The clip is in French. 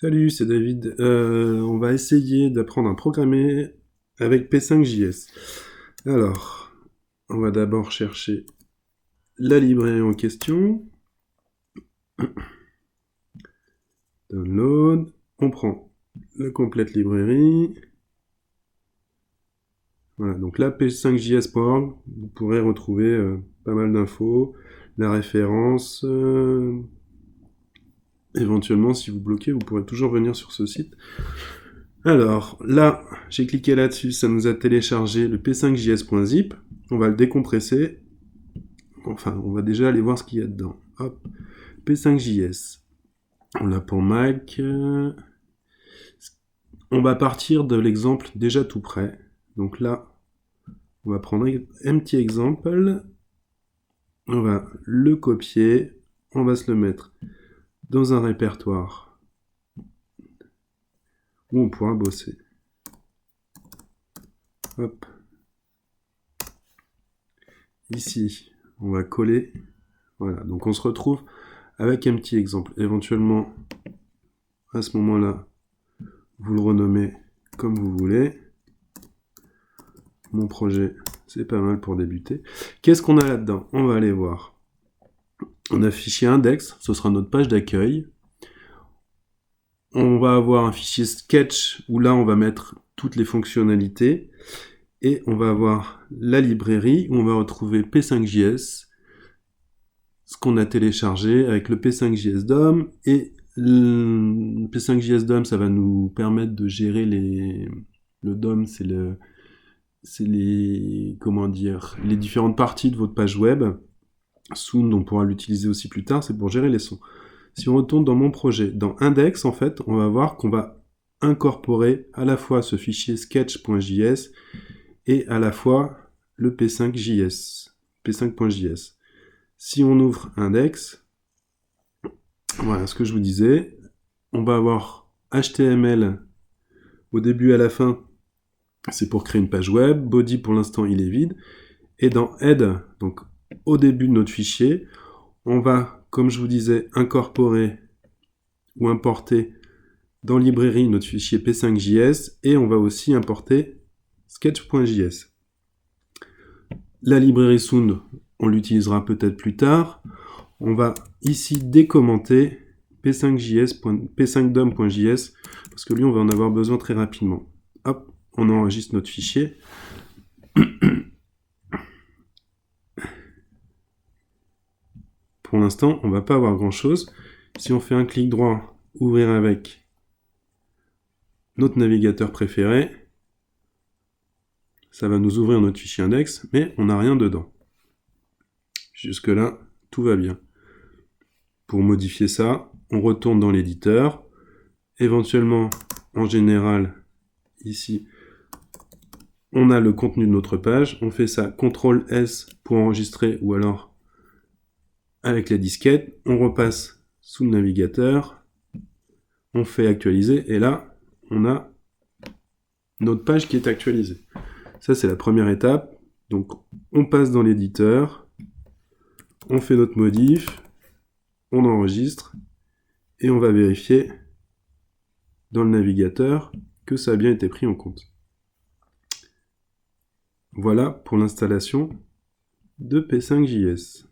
Salut, c'est David. On va essayer d'apprendre à programmer avec P5JS. Alors, on va d'abord chercher la librairie en question. Download. On prend la complète librairie. Voilà, donc là, p5js.org, vous pourrez retrouver pas mal d'infos, la référence. Éventuellement, si vous bloquez, vous pourrez toujours venir sur ce site. Alors, là, j'ai cliqué là-dessus, ça nous a téléchargé le p5js.zip. On va le décompresser. Enfin, on va déjà aller voir ce qu'il y a dedans. Hop, p5js. On l'a pour Mac. On va partir de l'exemple déjà tout prêt. Donc là, on va prendre un petit exemple. On va le copier. On va se le mettre dans un répertoire où on pourra bosser. Hop. Ici, on va coller. Voilà, donc on se retrouve avec un petit exemple. Éventuellement, à ce moment-là, vous le renommez comme vous voulez. Mon projet, c'est pas mal pour débuter. Qu'est-ce qu'on a là-dedans? On va aller voir. On a fichier index, ce sera notre page d'accueil. On va avoir un fichier sketch où là on va mettre toutes les fonctionnalités. Et on va avoir la librairie où on va retrouver P5JS, ce qu'on a téléchargé avec le P5JS DOM. Et le P5JS DOM, ça va nous permettre de gérer les... Le DOM, c'est les, comment dire, les différentes parties de votre page web. Soon, on pourra l'utiliser aussi plus tard, c'est pour gérer les sons. Si on retourne dans mon projet, dans Index, en fait, on va voir qu'on va incorporer à la fois ce fichier sketch.js et à la fois le p5.js. Si on ouvre Index, voilà ce que je vous disais, on va avoir HTML au début et à la fin, c'est pour créer une page web. Body, pour l'instant, il est vide. Et dans Head, donc au début de notre fichier, on va, comme je vous disais, incorporer ou importer dans librairie notre fichier p5.js et on va aussi importer sketch.js. La librairie Sound, on l'utilisera peut-être plus tard. On va ici décommenter p5dom.js parce que lui, on va en avoir besoin très rapidement. Hop, on enregistre notre fichier. Pour l'instant, on ne va pas avoir grand-chose. Si on fait un clic droit, ouvrir avec notre navigateur préféré, ça va nous ouvrir notre fichier index, mais on n'a rien dedans. Jusque-là, tout va bien. Pour modifier ça, on retourne dans l'éditeur. Éventuellement, en général, ici, on a le contenu de notre page. On fait ça CTRL-S pour enregistrer ou alors avec la disquette. On repasse sous le navigateur. On fait actualiser et là, on a notre page qui est actualisée. Ça, c'est la première étape. Donc, on passe dans l'éditeur. On fait notre modif. On enregistre. Et on va vérifier dans le navigateur que ça a bien été pris en compte. Voilà pour l'installation de P5JS.